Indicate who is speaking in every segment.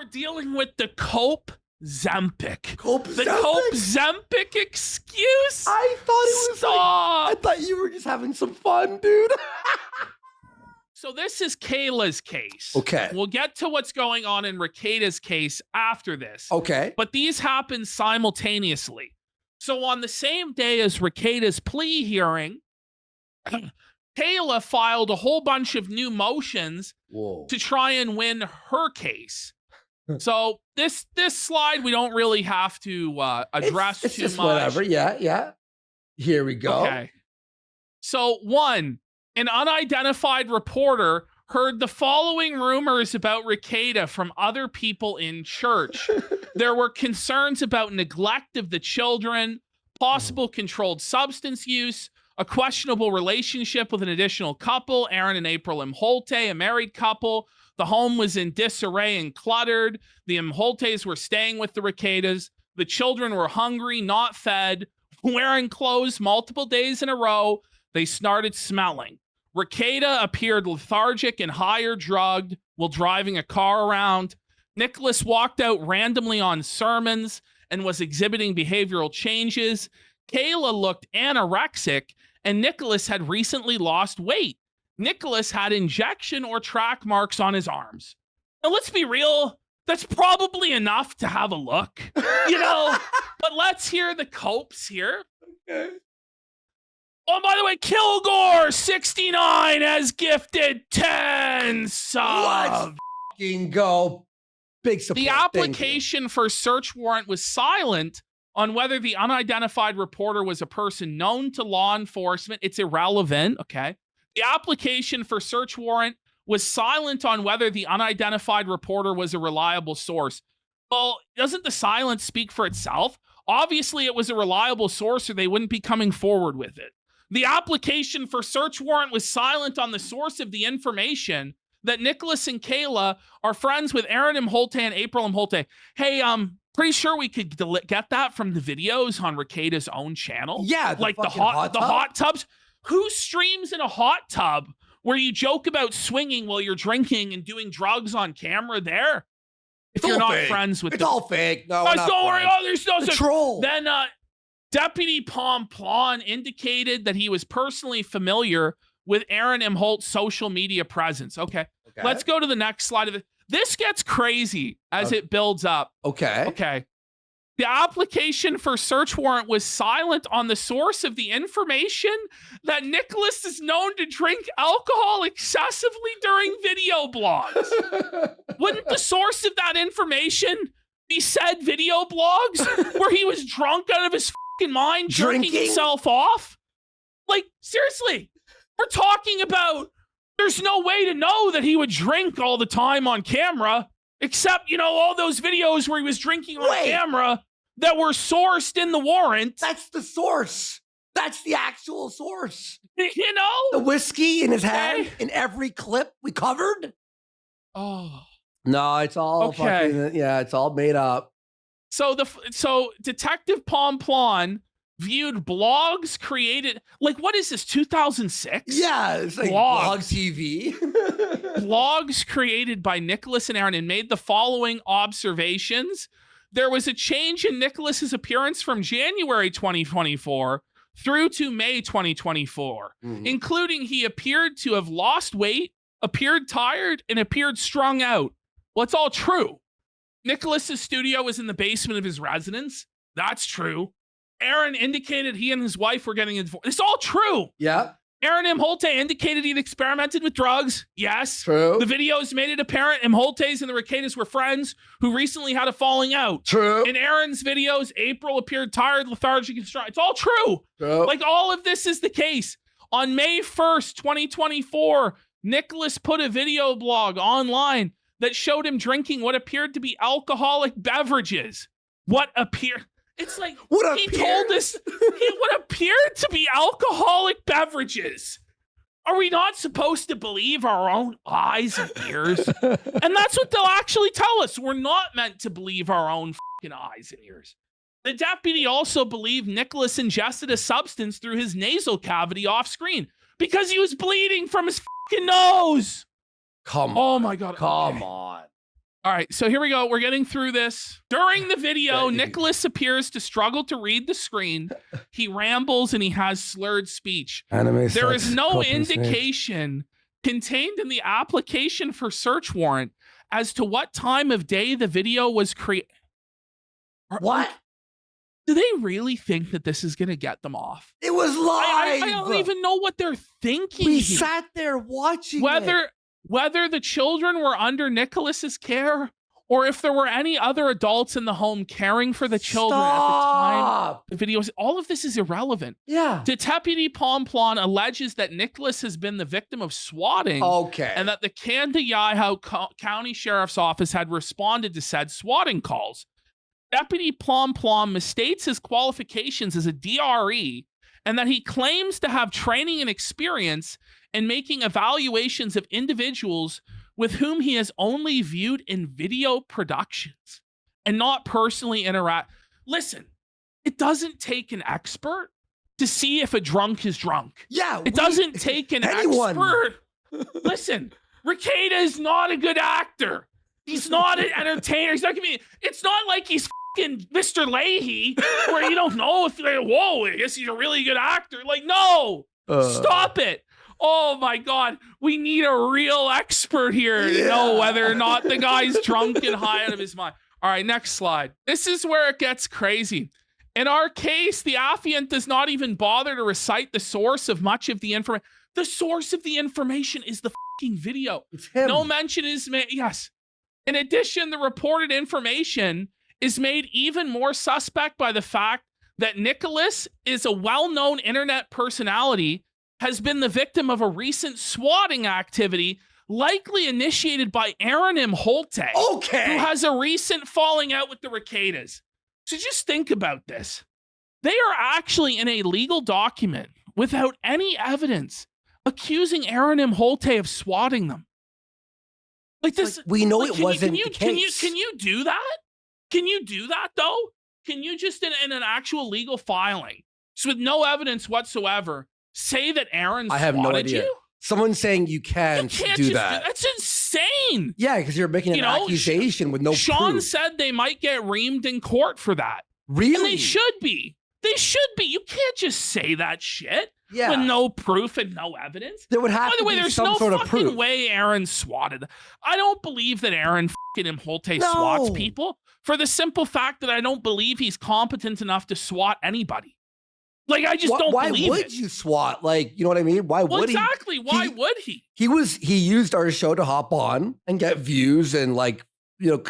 Speaker 1: we're dealing with the Cope Zempic.
Speaker 2: Cope
Speaker 1: The
Speaker 2: Zempic?
Speaker 1: Cope Zempic excuse?
Speaker 2: I thought it was
Speaker 1: Stop.
Speaker 2: I thought you were just having some fun, dude.
Speaker 1: So this is Kayla's case.
Speaker 2: Okay.
Speaker 1: We'll get to what's going on in Rekieta's case after this.
Speaker 2: Okay.
Speaker 1: But these happen simultaneously. So on the same day as Rekieta's plea hearing, Kayla filed a whole bunch of new motions to try and win her case. So this slide we don't really have to address
Speaker 2: it's
Speaker 1: too
Speaker 2: just
Speaker 1: much.
Speaker 2: whatever. Yeah. Here we go.
Speaker 1: Okay. So one, an unidentified reporter heard the following rumors about Rekieta from other people in church. There were concerns about neglect of the children, possible controlled substance use, a questionable relationship with an additional couple, Aaron and April Imholte, a married couple. The home was in disarray and cluttered. The Imholtes were staying with the Rekietas. The children were hungry, not fed, wearing clothes multiple days in a row. They started smelling. Rekieta appeared lethargic and high or drugged while driving a car around. Nicholas walked out randomly on sermons and was exhibiting behavioral changes. Kayla looked anorexic, and Nicholas had recently lost weight. Nicholas had injection or track marks on his arms. Now, let's be real. That's probably enough to have a look, but let's hear the Copes here.
Speaker 2: Okay.
Speaker 1: Oh, by the way, Kilgore 69 has gifted 10 subs.
Speaker 2: Let's fucking go. Big support.
Speaker 1: The application for search warrant was silent on whether the unidentified reporter was a person known to law enforcement. It's irrelevant, okay? The application for search warrant was silent on whether the unidentified reporter was a reliable source. Well, doesn't the silence speak for itself? Obviously, it was a reliable source or they wouldn't be coming forward with it. The application for search warrant was silent on the source of the information that Nicholas and Kayla are friends with Aaron Imholte and April Imholte. Hey, pretty sure we could get that from the videos on Rekieta's own channel.
Speaker 2: Yeah,
Speaker 1: like the hot tubs. Who streams in a hot tub where you joke about swinging while you're drinking and doing drugs on camera there? If you're not friends with
Speaker 2: it's all fake. No,
Speaker 1: guys, don't worry. Oh, there's no
Speaker 2: such troll.
Speaker 1: Then Deputy Pomplon indicated that he was personally familiar with Aaron Imholt's social media presence. Okay. Let's go to the next slide of it. This gets crazy as it builds up. Okay. The application for search warrant was silent on the source of the information that Nicholas is known to drink alcohol excessively during video blogs. Wouldn't the source of that information be said video blogs where he was drunk out of his fucking mind, jerking himself off? Like, seriously, we're talking about there's no way to know that he would drink all the time on camera, except, all those videos where he was drinking on camera that were sourced in the warrant.
Speaker 2: That's the source. That's the actual source.
Speaker 1: The
Speaker 2: whiskey in his hand in every clip we covered.
Speaker 1: Oh.
Speaker 2: No, it's all fucking, it's all made up.
Speaker 1: So Detective Pomplon viewed blogs created, what is this, 2006?
Speaker 2: Yeah, it's like blog TV.
Speaker 1: Blogs created by Nicholas and Aaron and made the following observations. There was a change in Nicholas's appearance from January 2024 through to May 2024, including he appeared to have lost weight, appeared tired, and appeared strung out. Well, it's all true. Nicholas's studio was in the basement of his residence. That's true. Aaron indicated he and his wife were getting a divorce. It's all true.
Speaker 2: Yeah.
Speaker 1: Aaron Imholte indicated he'd experimented with drugs. Yes.
Speaker 2: True.
Speaker 1: The videos made it apparent Imholtes and the Rekietas were friends who recently had a falling out.
Speaker 2: True.
Speaker 1: In Aaron's videos, April appeared tired, lethargic, and strong. It's all true.
Speaker 2: True.
Speaker 1: All of this is the case. On May 1st, 2024, Nicholas put a video blog online that showed him drinking what appeared to be alcoholic beverages. It's like he told us what appeared to be alcoholic beverages. Are we not supposed to believe our own eyes and ears? And that's what they'll actually tell us. We're not meant to believe our own fucking eyes and ears. The deputy also believed Nicholas ingested a substance through his nasal cavity off screen because he was bleeding from his fucking nose.
Speaker 2: Come on.
Speaker 1: Oh my God.
Speaker 2: Come on.
Speaker 1: All right, so here we go. We're getting through this. During the video,
Speaker 2: Yeah,
Speaker 1: Nicholas appears to struggle to read the screen. He rambles and he has slurred speech.
Speaker 2: Anime
Speaker 1: There is
Speaker 2: sucks.
Speaker 1: no
Speaker 2: Coping stage.
Speaker 1: indication contained in the application for search warrant as to what time of day the video was created.
Speaker 2: What?
Speaker 1: Do they really think that this is going to get them off?
Speaker 2: It was live.
Speaker 1: I don't even know what they're thinking.
Speaker 2: We
Speaker 1: here.
Speaker 2: sat there watching
Speaker 1: Whether the children were under Nicholas's care or if there were any other adults in the home caring for the children at the time the videos, all of this is irrelevant.
Speaker 2: Yeah.
Speaker 1: Deputy Pomplon alleges that Nicholas has been the victim of swatting.
Speaker 2: Okay.
Speaker 1: And that the Candiaho County Sheriff's Office had responded to said swatting calls. Deputy Plom misstates his qualifications as a DRE and that he claims to have training and experience in making evaluations of individuals with whom he has only viewed in video productions and not personally interact. Listen, it doesn't take an expert to see if a drunk is drunk.
Speaker 2: Yeah.
Speaker 1: It doesn't take an expert. Listen, Rekieta is not a good actor. He's not an entertainer. He's not gonna be. It's not like he's fucking Mr. Leahy, where you don't know if you're like, whoa, I guess he's a really good actor. Like, no, stop it. Oh my God, we need a real expert here to know whether or not the guy's drunk and high out of his mind. All right, next slide. This is where it gets crazy. In our case, the affiant does not even bother to recite the source of much of the information. The source of the information is the fucking video.
Speaker 2: It's him.
Speaker 1: No mention is made. Yes. In addition, the reported information is made even more suspect by the fact that Nicholas is a well-known internet personality, has been the victim of a recent swatting activity, likely initiated by Aaron M. Holte, who has a recent falling out with the Rekietas. So just think about this. They are actually in a legal document without any evidence accusing Aaron M. Holte of swatting them. Like this,
Speaker 2: like, we know like, it wasn't the case.
Speaker 1: Can you do that? Can you do that though? Can you just in an actual legal filing, just with no evidence whatsoever, say that Aaron swatted
Speaker 2: I have no idea.
Speaker 1: You?
Speaker 2: Someone's saying you can't do that.
Speaker 1: That's insane.
Speaker 2: Yeah, because you're making an accusation with no
Speaker 1: Sean
Speaker 2: proof.
Speaker 1: said they might get reamed in court for that.
Speaker 2: Really?
Speaker 1: And they should be. They should be. You can't just say that shit with no proof and no evidence.
Speaker 2: There would have to be
Speaker 1: there's
Speaker 2: some
Speaker 1: no
Speaker 2: sort of
Speaker 1: fucking
Speaker 2: proof.
Speaker 1: way Aaron swatted. I don't believe that Aaron fucking Holte swats people for the simple fact that I don't believe he's competent enough to swat anybody. Like, I just don't believe it.
Speaker 2: Why would you swat? Like, you know what I mean? Why would
Speaker 1: exactly. Why would he?
Speaker 2: He used our show to hop on and get views and like, you know,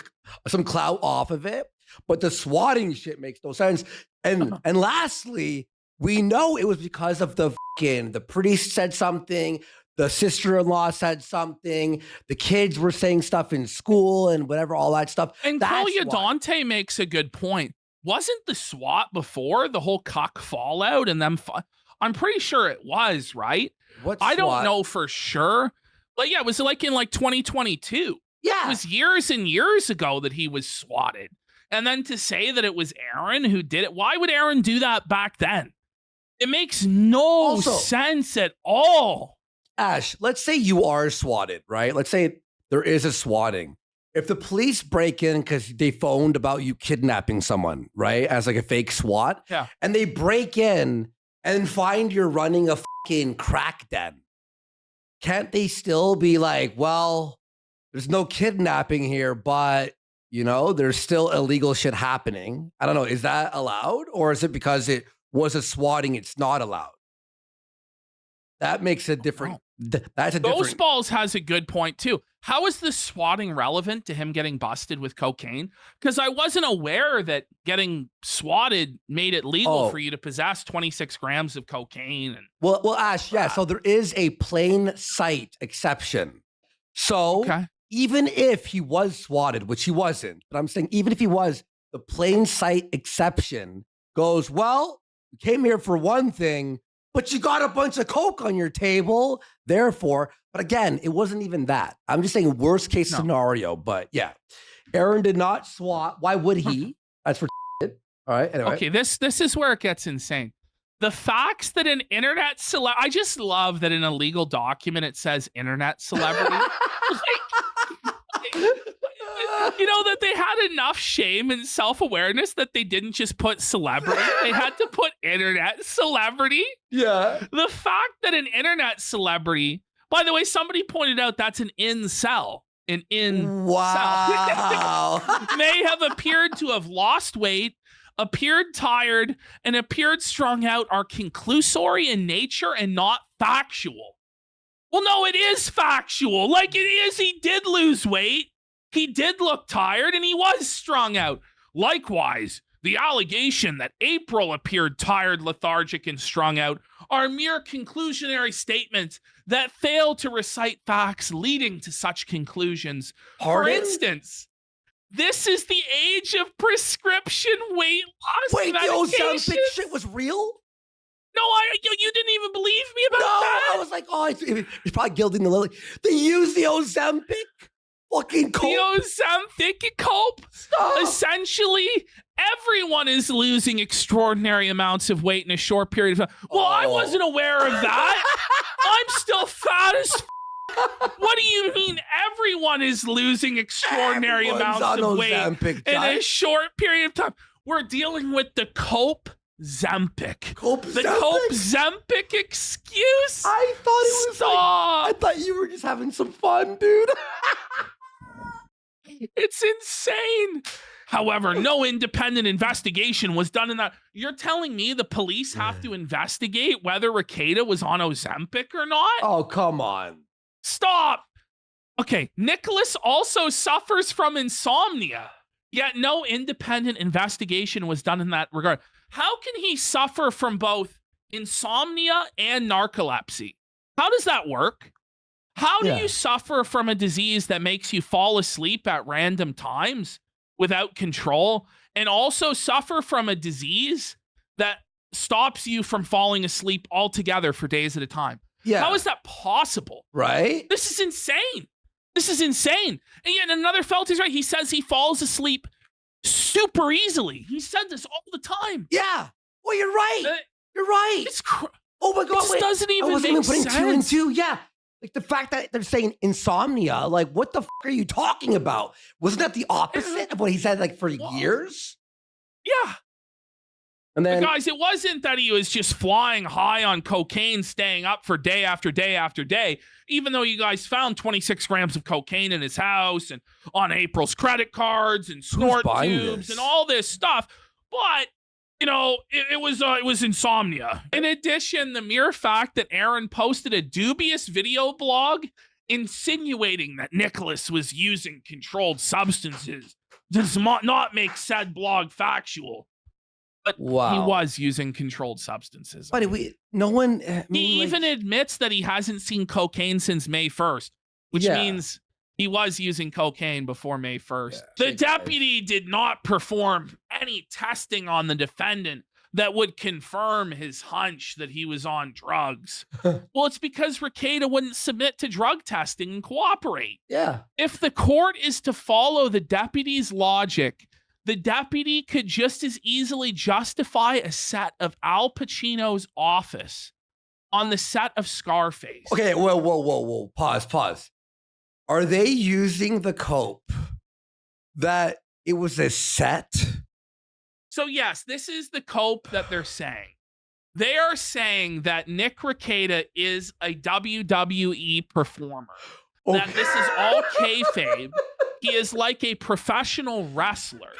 Speaker 2: some clout off of it. But the swatting shit makes no sense. And and lastly, we know it was because of the priest said something, the sister-in-law said something, the kids were saying stuff in school and whatever, all that stuff.
Speaker 1: And Kolia Dante makes a good point. Wasn't the SWAT before the whole cuck fallout and them? I'm pretty sure it was, right? I don't know for sure. But yeah, it was like in like 2022.
Speaker 2: Yeah.
Speaker 1: It was years and years ago that he was swatted. And then to say that it was Aaron who did it, why would Aaron do that back then? It makes no sense at all.
Speaker 2: Ash, let's say you are swatted, right? Let's say there is a swatting. If the police break in because they phoned about you kidnapping someone, right, as like a fake SWAT, and they break in and find you're running a fucking crack den, can't they still be like, well, there's no kidnapping here, but, you know, there's still illegal shit happening? I don't know. Is that allowed? Or is it because it was a swatting, it's not allowed? That makes a different. That's a different.
Speaker 1: Ghostballs has a good point too. How is the swatting relevant to him getting busted with cocaine? Because I wasn't aware that getting swatted made it legal for you to possess 26 grams of cocaine. And
Speaker 2: well, Ash, yeah. So there is a plain sight exception. So even if he was swatted, which he wasn't, but I'm saying even if he was, the plain sight exception goes, well, you came here for one thing, but you got a bunch of coke on your table. Therefore, but again, it wasn't even that. I'm just saying worst case scenario. But yeah, Aaron did not swat. Why would he? That's for all right. Anyway.
Speaker 1: Okay, this is where it gets insane. The facts that an internet I just love that in a legal document it says internet celebrity. You know, that they had enough shame and self-awareness that they didn't just put celebrity. They had to put internet celebrity.
Speaker 2: Yeah.
Speaker 1: The fact that an internet celebrity, by the way, somebody pointed out that's an incel. An incel.
Speaker 2: Wow.
Speaker 1: May have appeared to have lost weight, appeared tired, and appeared strung out are conclusory in nature and not factual. Well, no, it is factual. Like it is, he did lose weight. He did look tired and he was strung out. Likewise, the allegation that April appeared tired, lethargic, and strung out are mere conclusionary statements that fail to recite facts leading to such conclusions.
Speaker 2: Pardon?
Speaker 1: For instance, this is the age of prescription weight loss
Speaker 2: Wait, the
Speaker 1: medications.
Speaker 2: Ozempic shit was real?
Speaker 1: No, you didn't even believe me about
Speaker 2: No,
Speaker 1: that.
Speaker 2: I was like, oh, he's probably gilding the lily. They use the Ozempic? Fucking cope?
Speaker 1: The Ozempic cope?
Speaker 2: Stop.
Speaker 1: Essentially, everyone is losing extraordinary amounts of weight in a short period of time. Well, I wasn't aware of that. I'm still fat as What do you mean everyone is losing extraordinary amounts of weight in a short period of time? We're dealing with the cope Zempic. The Cope Zempic excuse?
Speaker 2: I thought it was
Speaker 1: Stop.
Speaker 2: I thought you were just having some fun, dude.
Speaker 1: It's insane. However, no independent investigation was done in that. You're telling me the police have to investigate whether Rekieta was on Ozempic or not?
Speaker 2: Oh, come on.
Speaker 1: Stop. Okay, Nicholas also suffers from insomnia, yet no independent investigation was done in that regard. How can he suffer from both insomnia and narcolepsy? How does that work? How do you suffer from a disease that makes you fall asleep at random times without control and also suffer from a disease that stops you from falling asleep altogether for days at a time?
Speaker 2: Yeah.
Speaker 1: How is that possible?
Speaker 2: Right?
Speaker 1: This is insane. This is insane. And yet another felt is right. He says he falls asleep super easily. He said this all the time.
Speaker 2: Yeah. Well, you're right. You're right.
Speaker 1: It's
Speaker 2: oh my God.
Speaker 1: This doesn't even
Speaker 2: I wasn't
Speaker 1: make
Speaker 2: even putting
Speaker 1: sense.
Speaker 2: two and two. Yeah. Like the fact that they're saying insomnia, like what the are you talking about? Wasn't that the opposite of what he said like for years?
Speaker 1: Yeah.
Speaker 2: And then,
Speaker 1: but guys, it wasn't that he was just flying high on cocaine, staying up for day after day after day, even though you guys found 26 grams of cocaine in his house and on April's credit cards and snort tubes and all this stuff. But, you know, it was insomnia. In addition, the mere fact that Aaron posted a dubious video blog insinuating that Nicholas was using controlled substances does not make said blog factual. But he was using controlled substances.
Speaker 2: But no one...
Speaker 1: he even admits that he hasn't seen cocaine since May 1st, which means he was using cocaine before May 1st. Yeah, the deputy did not perform any testing on the defendant that would confirm his hunch that he was on drugs. Well, it's because Rekieta wouldn't submit to drug testing and cooperate.
Speaker 2: Yeah.
Speaker 1: If the court is to follow the deputy's logic, the deputy could just as easily justify a set of Al Pacino's Office on the set of Scarface.
Speaker 2: Okay, whoa. Pause. Are they using the cope that it was a set?
Speaker 1: So yes, this is the cope that they're saying. They are saying that Nick Rekieta is a WWE performer. Okay. That this is all kayfabe. He is like a professional wrestler.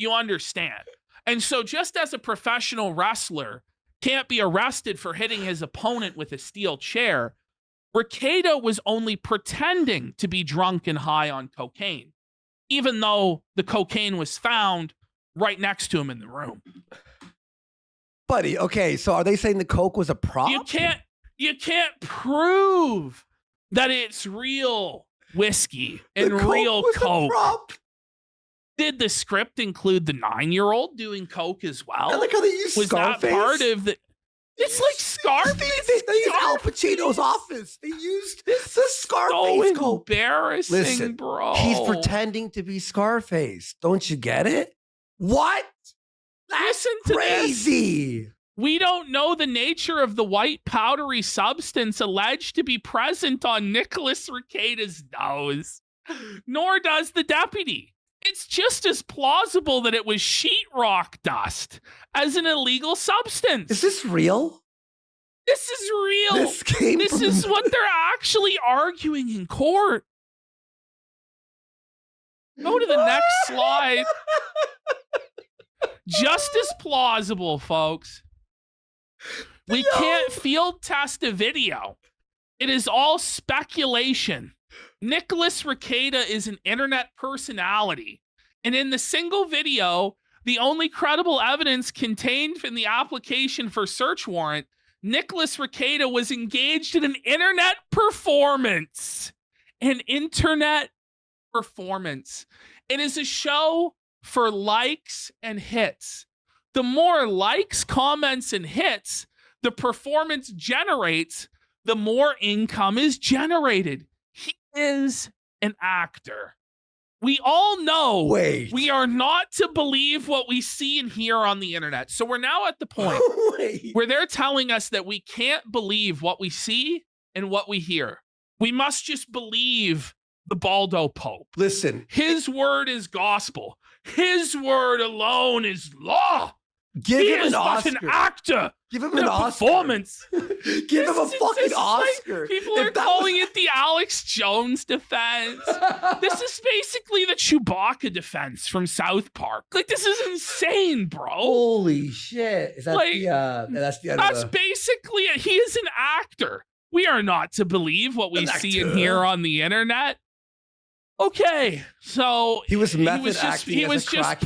Speaker 1: You understand? And so just as a professional wrestler can't be arrested for hitting his opponent with a steel chair, Rekieta was only pretending to be drunk and high on cocaine, even though the cocaine was found right next to him in the room.
Speaker 2: Buddy, okay, so are they saying the coke was a prop?
Speaker 1: You can't prove that it's real whiskey and real coke. Did the script include the 9-year-old doing coke as well?
Speaker 2: I like how they use Scarface.
Speaker 1: That part of the... It's like Scarface.
Speaker 2: They used Al Pacino's Office. They used the Scarface coke.
Speaker 1: Embarrassing,
Speaker 2: listen,
Speaker 1: bro.
Speaker 2: He's pretending to be Scarface. Don't you get it? What? That's crazy.
Speaker 1: We don't know the nature of the white powdery substance alleged to be present on Nicholas Rekieta's nose, nor does the deputy. It's just as plausible that it was sheetrock dust as an illegal substance.
Speaker 2: Is this real?
Speaker 1: This is real. This is what they're actually arguing in court. Go to the next slide. Just as plausible, folks. We can't field test a video. It is all speculation. Nicholas Rekieta is an internet personality. And in the single video, the only credible evidence contained in the application for search warrant, Nicholas Rekieta was engaged in an internet performance. An internet performance. It is a show for likes and hits. The more likes, comments, and hits the performance generates, the more income is generated. He is an actor. We all know we are not to believe what we see and hear on the internet. So we're now at the point where they're telling us that we can't believe what we see and what we hear. We must just believe the Baldo Pope.
Speaker 2: Listen.
Speaker 1: His word is gospel. His word alone is law.
Speaker 2: Give him an Oscar.
Speaker 1: An actor.
Speaker 2: Give him an Oscar.
Speaker 1: Performance.
Speaker 2: Give him a fucking Oscar.
Speaker 1: Like, people are calling it the Alex Jones defense. This is basically the Chewbacca defense from South Park. Like, this is insane, bro.
Speaker 2: Holy shit. Is that that's the end
Speaker 1: That's basically it. He is an actor. We are not to believe what we see and hear on the internet. Okay, so
Speaker 2: he was just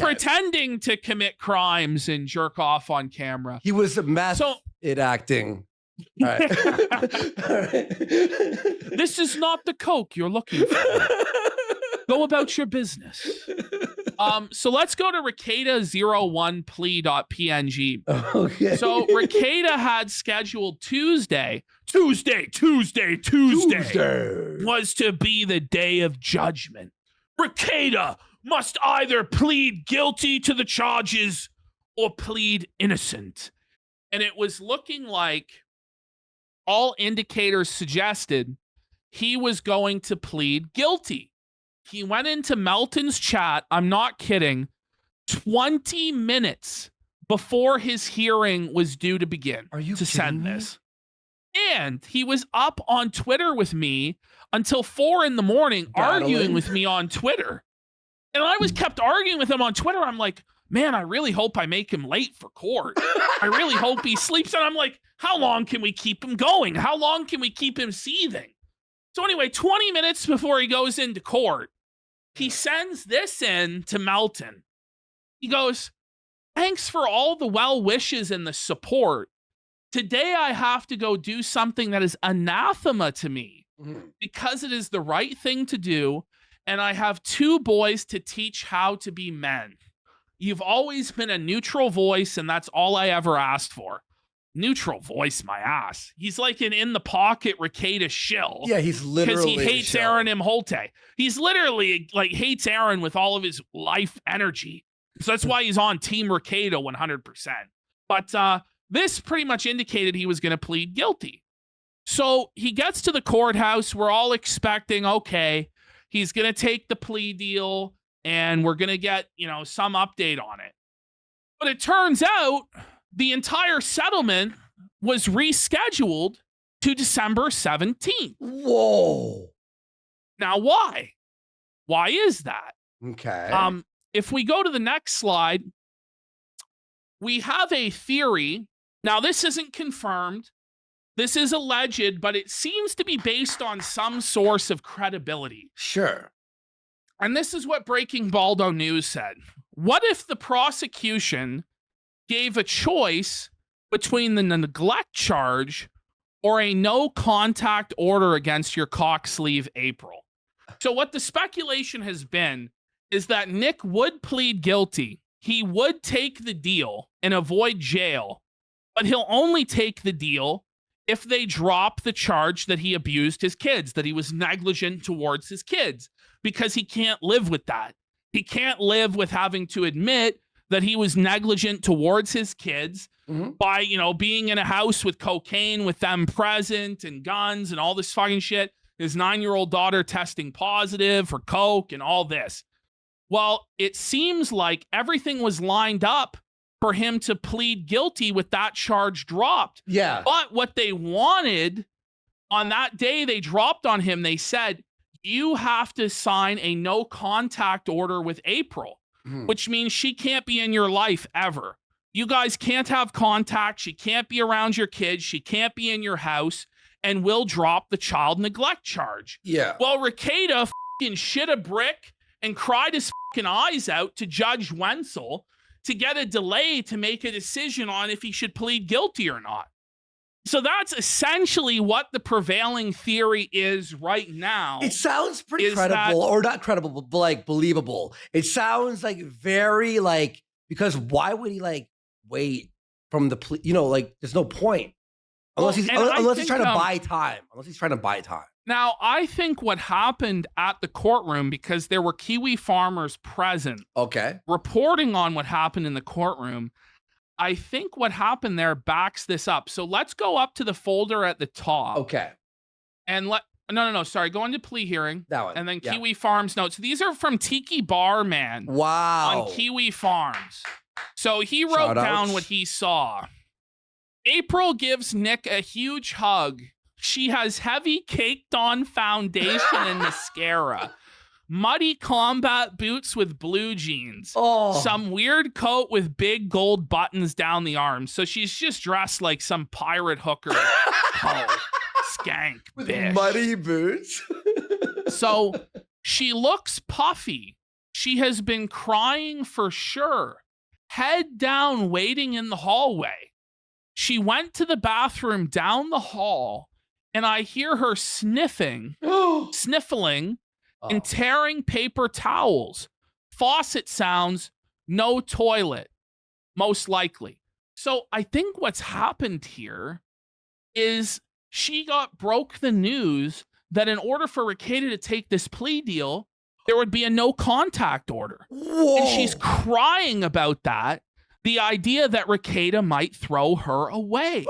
Speaker 1: pretending to commit crimes and jerk off on camera.
Speaker 2: He was acting. All right. All right.
Speaker 1: This is not the coke you're looking for. Go about your business. So let's go to Rekieta01plea.png.
Speaker 2: Okay.
Speaker 1: So Rekieta had scheduled Tuesday was to be the day of judgment. Rekieta must either plead guilty to the charges or plead innocent. And it was looking like all indicators suggested he was going to plead guilty. He went into Melton's chat, I'm not kidding, 20 minutes before his hearing was due to begin.
Speaker 2: Are you
Speaker 1: to
Speaker 2: kidding
Speaker 1: send
Speaker 2: me?
Speaker 1: this? And he was up on Twitter with me until 4 a.m, arguing with me on Twitter. And I was kept arguing with him on Twitter. I'm like, man, I really hope I make him late for court. I really hope he sleeps. And I'm like, how long can we keep him going? How long can we keep him seething? So anyway, 20 minutes before he goes into court, he sends this in to Melton. He goes, thanks for all the well wishes and the support. Today I have to go do something that is anathema to me because it is the right thing to do. And I have 2 boys to teach how to be men. You've always been a neutral voice, and that's all I ever asked for. Neutral voice, my ass. He's like an in the pocket Rekieta shill.
Speaker 2: Yeah, he's literally
Speaker 1: because he hates Aaron Imholte. He's literally like hates Aaron with all of his life energy. So that's why he's on Team Rekieta 100%. But this pretty much indicated he was going to plead guilty. So he gets to the courthouse. We're all expecting, okay, he's going to take the plea deal and we're going to get, some update on it. But it turns out the entire settlement was rescheduled to December 17th.
Speaker 2: Whoa.
Speaker 1: Now, why? Why is that?
Speaker 2: Okay.
Speaker 1: If we go to the next slide, we have a theory. Now, this isn't confirmed. This is alleged, but it seems to be based on some source of credibility.
Speaker 2: Sure.
Speaker 1: And this is what Breaking Baldo News said. What if the prosecution gave a choice between the neglect charge or a no contact order against your cock sleeve April? So what the speculation has been is that Nick would plead guilty. He would take the deal and avoid jail, but he'll only take the deal if they drop the charge that he abused his kids, that he was negligent towards his kids, because he can't live with that. He can't live with having to admit that he was negligent towards his kids by, being in a house with cocaine with them present and guns and all this fucking shit. His 9-year-old daughter testing positive for coke and all this. Well, it seems like everything was lined up for him to plead guilty with that charge dropped.
Speaker 2: Yeah.
Speaker 1: But what they wanted on that day they dropped on him, they said, you have to sign a no contact order with April, which means she can't be in your life ever. You guys can't have contact. She can't be around your kids. She can't be in your house, and we'll drop the child neglect charge.
Speaker 2: Yeah.
Speaker 1: Well, Rekieta fucking shit a brick and cried his fucking eyes out to Judge Wenzel to get a delay to make a decision on if he should plead guilty or not. So that's essentially what the prevailing theory is right now.
Speaker 2: It sounds pretty credible, or not credible, but like believable. It sounds like very like, because why would he like wait from the plea? You know, like there's no point unless he's trying to buy time. Unless he's trying to buy time.
Speaker 1: Now, I think what happened at the courtroom, because there were Kiwi farmers present, reporting on what happened in the courtroom. I think what happened there backs this up. So let's go up to the folder at the top.
Speaker 2: Okay.
Speaker 1: And sorry. Go into plea hearing.
Speaker 2: That one.
Speaker 1: And then Kiwi Farms notes. These are from Tiki Barman.
Speaker 2: Wow.
Speaker 1: On Kiwi Farms. So he wrote down what he saw. April gives Nick a huge hug. She has heavy caked on foundation and mascara. Muddy combat boots with blue jeans. Some weird coat with big gold buttons down the arms. So she's just dressed like some pirate hooker. Skank
Speaker 2: with
Speaker 1: bitch.
Speaker 2: Muddy boots.
Speaker 1: So she looks puffy. She has been crying for sure. Head down, waiting in the hallway. She went to the bathroom down the hall, and I hear her sniffling, and tearing paper towels. Faucet sounds, no toilet, most likely. So I think what's happened here is she broke the news that in order for Rekieta to take this plea deal, there would be a no contact order.
Speaker 2: Whoa.
Speaker 1: And she's crying about that. The idea that Rekieta might throw her away,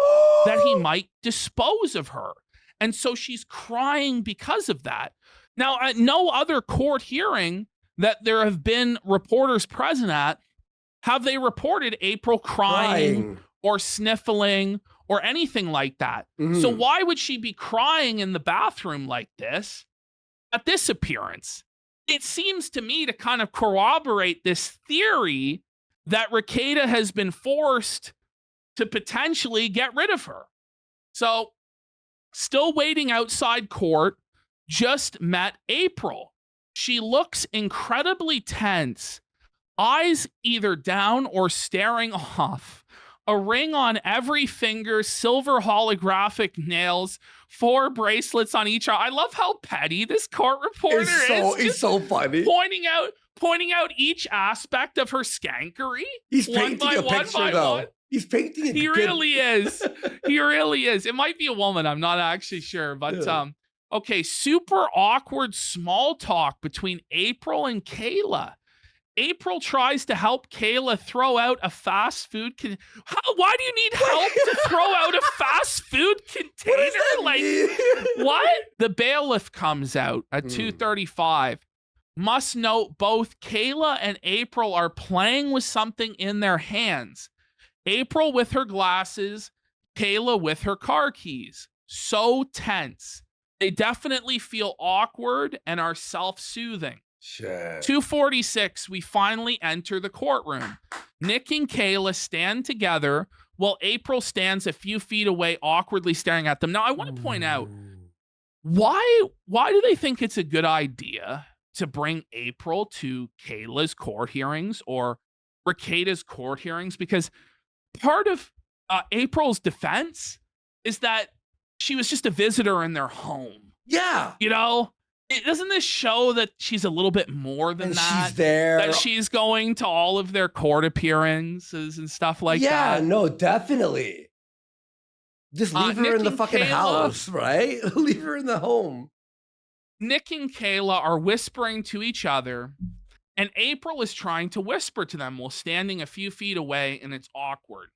Speaker 1: that he might dispose of her. And so she's crying because of that. Now, at no other court hearing that there have been reporters present at, have they reported April crying or sniffling or anything like that. So why would she be crying in the bathroom like this at this appearance? It seems to me to kind of corroborate this theory that Rekieta has been forced to potentially get rid of her. So still waiting outside court, just met April. She looks incredibly tense, eyes either down or staring off. A ring on every finger, silver holographic nails, 4 bracelets on each arm. I love how petty this court reporter is.
Speaker 2: It's so funny.
Speaker 1: Pointing out each aspect of her skankery.
Speaker 2: He's painting a picture, though. He's painting it.
Speaker 1: He really is. He really is. It might be a woman. I'm not actually sure. But okay, super awkward small talk between April and Kayla. April tries to help Kayla throw out a fast food why do you need help to throw out a fast food container? What? The bailiff comes out at 2:35. Must note both Kayla and April are playing with something in their hands. April with her glasses, Kayla with her car keys. So tense. They definitely feel awkward and are self-soothing.
Speaker 2: Shit.
Speaker 1: 2:46, we finally enter the courtroom. Nick and Kayla stand together while April stands a few feet away, awkwardly staring at them. Now, I want to point out, why do they think it's a good idea to bring April to Kayla's court hearings or Rekieta's court hearings? Because part of April's defense is that she was just a visitor in their home.
Speaker 2: Yeah.
Speaker 1: You know? Doesn't this show that she's a little bit more than that?
Speaker 2: She's there.
Speaker 1: That she's going to all of their court appearances and stuff like that?
Speaker 2: Yeah, no, definitely. Just leave her in the fucking house, right? Leave her in the home.
Speaker 1: Nick and Kayla are whispering to each other, and April is trying to whisper to them while standing a few feet away, and it's awkward.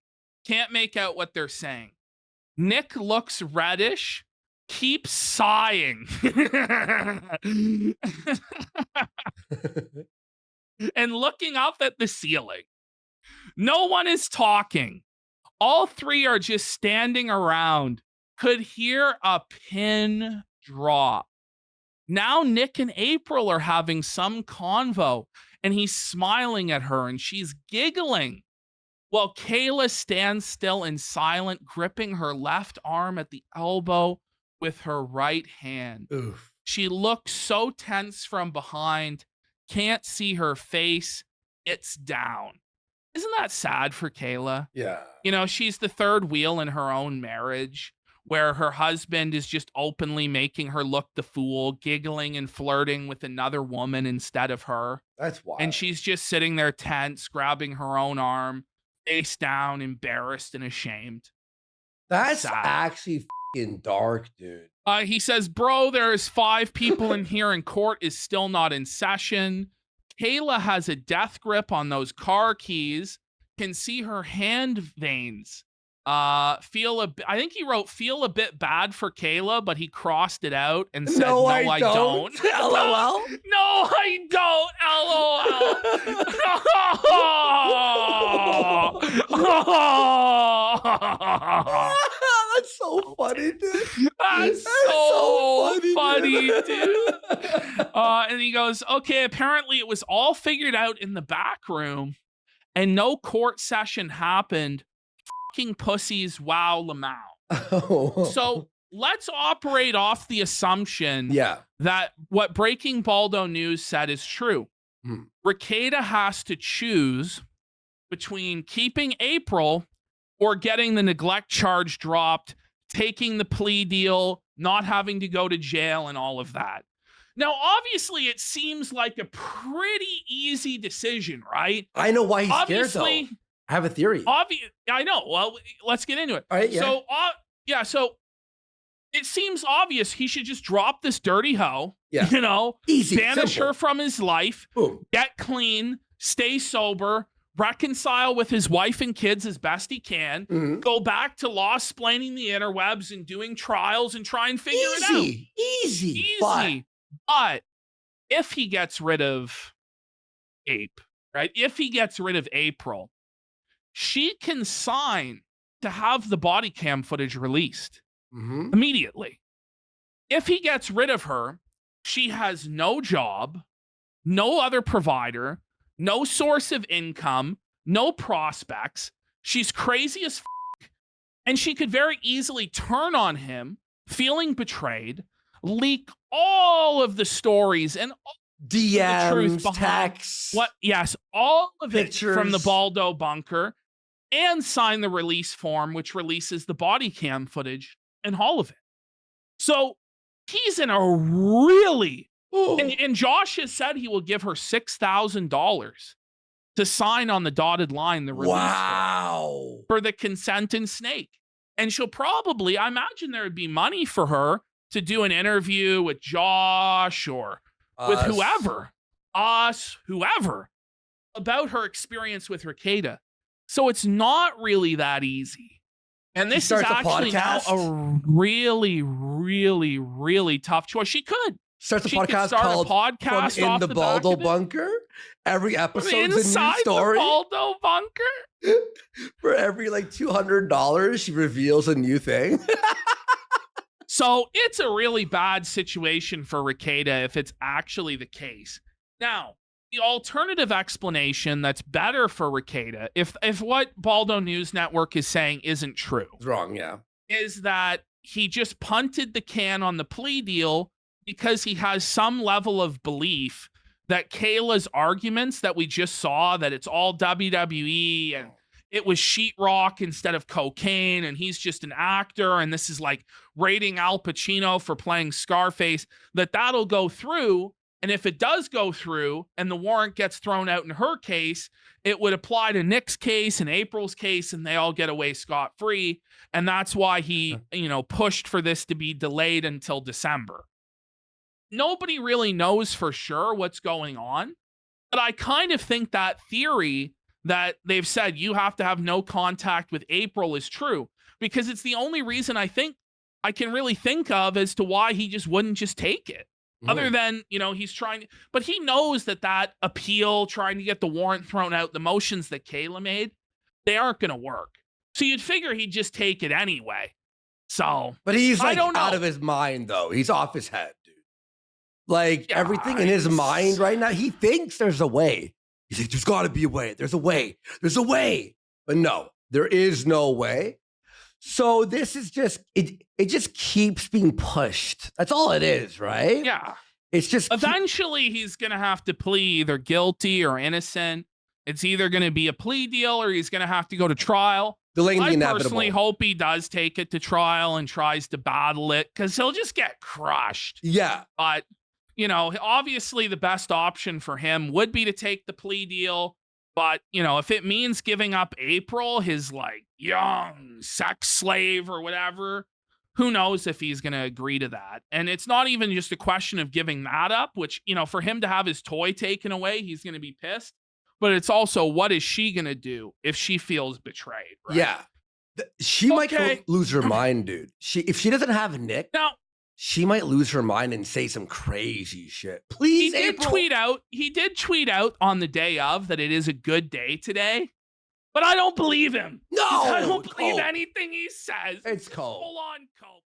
Speaker 1: Can't make out what they're saying. Nick looks reddish, keeps sighing. and looking up at the ceiling. No one is talking. All three are just standing around. Could hear a pin drop. Now Nick and April are having some convo, and he's smiling at her, and she's giggling. While Kayla stands still and silent, gripping her left arm at the elbow with her right hand.
Speaker 2: Oof.
Speaker 1: She looks so tense from behind, can't see her face. It's down. Isn't that sad for Kayla?
Speaker 2: Yeah.
Speaker 1: You know, she's the third wheel in her own marriage, where her husband is just openly making her look the fool, giggling and flirting with another woman instead of her.
Speaker 2: That's wild.
Speaker 1: And she's just sitting there tense, grabbing her own arm, face down, embarrassed and ashamed.
Speaker 2: That's
Speaker 1: sad.
Speaker 2: actually fucking dark, dude.
Speaker 1: He says, bro, there's 5 people in here and court is still not in session. Kayla has a death grip on those car keys, can see her hand veins. I think he wrote feel a bit bad for Kayla, but he crossed it out and said, no, I don't.
Speaker 2: LOL.
Speaker 1: No, I don't. LOL.
Speaker 2: That's so funny, dude.
Speaker 1: That's so funny, dude. And he goes, okay, apparently it was all figured out in the back room and no court session happened. Fucking pussies, wow, Lamau.
Speaker 2: Oh.
Speaker 1: So let's operate off the assumption that what Breaking Baldo News said is true. Rekieta has to choose between keeping April or getting the neglect charge dropped, taking the plea deal, not having to go to jail, and all of that. Now, obviously, it seems like a pretty easy decision, right?
Speaker 2: I know why he's scared, though. I have a theory.
Speaker 1: I know. Well, let's get into it.
Speaker 2: All right, yeah.
Speaker 1: So it seems obvious he should just drop this dirty hoe.
Speaker 2: Yeah.
Speaker 1: You know,
Speaker 2: easy,
Speaker 1: banish
Speaker 2: simple.
Speaker 1: her from his life,
Speaker 2: Boom.
Speaker 1: Get clean, stay sober, reconcile with his wife and kids as best he can, go back to law-splaining the interwebs and doing trials and try and figure it out.
Speaker 2: Easy.
Speaker 1: But if he gets rid of Ape, right? If he gets rid of April, she can sign to have the body cam footage released immediately. If he gets rid of her, she has no job, no other provider, no source of income, no prospects. She's crazy as f***, and she could very easily turn on him, feeling betrayed, leak all of the stories and all
Speaker 2: DMs,
Speaker 1: the truth behind
Speaker 2: texts,
Speaker 1: all of
Speaker 2: pictures
Speaker 1: it from the Baldo bunker, and sign the release form, which releases the body cam footage and all of it. So he's in a really, and Josh has said he will give her $6,000 to sign on the dotted line the release form for the consent and snake. And she'll probably, I imagine there would be money for her to do an interview with Josh or with whoever, about her experience with Rekieta. So it's not really that easy. And this is actually now a really, really, really tough choice. She could.
Speaker 2: Starts a podcast called From in the Baldo Bunker. Every episode's a new story.
Speaker 1: The Baldo Bunker?
Speaker 2: For every like $200, she reveals a new thing.
Speaker 1: So it's a really bad situation for Rekieta if it's actually the case. Now, the alternative explanation that's better for Rekieta, if what Baldo News Network is saying isn't true.
Speaker 2: It's wrong, yeah.
Speaker 1: Is that he just punted the can on the plea deal because he has some level of belief that Kayla's arguments that we just saw, that it's all WWE and it was sheetrock instead of cocaine and he's just an actor and this is like rating Al Pacino for playing Scarface, that'll go through. And if it does go through and the warrant gets thrown out in her case, it would apply to Nick's case and April's case and they all get away scot-free. And that's why he, pushed for this to be delayed until December. Nobody really knows for sure what's going on, but I kind of think that theory that they've said you have to have no contact with April is true, because it's the only reason I think I can really think of as to why he just wouldn't just take it. Other than, he's trying, but he knows that appeal, trying to get the warrant thrown out, the motions that Kayla made, they aren't going to work. So you'd figure he'd just take it anyway. So,
Speaker 2: but he's like out of his mind, though. He's off his head, dude. Like everything in his mind right now, he thinks there's a way. He's like, there's got to be a way. There's a way. There's a way. But no, there is no way. So this is just, it just keeps being pushed. That's all it is, right?
Speaker 1: Yeah.
Speaker 2: It's just
Speaker 1: eventually he's going to have to plead either guilty or innocent. It's either going to be a plea deal or he's going to have to go to trial.
Speaker 2: Delaying the inevitable.
Speaker 1: I personally hope he does take it to trial and tries to battle it because he'll just get crushed.
Speaker 2: Yeah.
Speaker 1: But, obviously the best option for him would be to take the plea deal. But, if it means giving up April, his young sex slave or whatever, who knows if he's going to agree to that. And it's not even just a question of giving that up, which, for him to have his toy taken away, he's going to be pissed. But it's also, what is she going to do if she feels betrayed? Right?
Speaker 2: Yeah. She might lose her mind, dude. If she doesn't have Nick, she might lose her mind and say some crazy shit. Please,
Speaker 1: He did tweet out on the day of that it is a good day today. But I don't believe him.
Speaker 2: No.
Speaker 1: I don't believe anything he says.
Speaker 2: It's cold.
Speaker 1: Full on cold.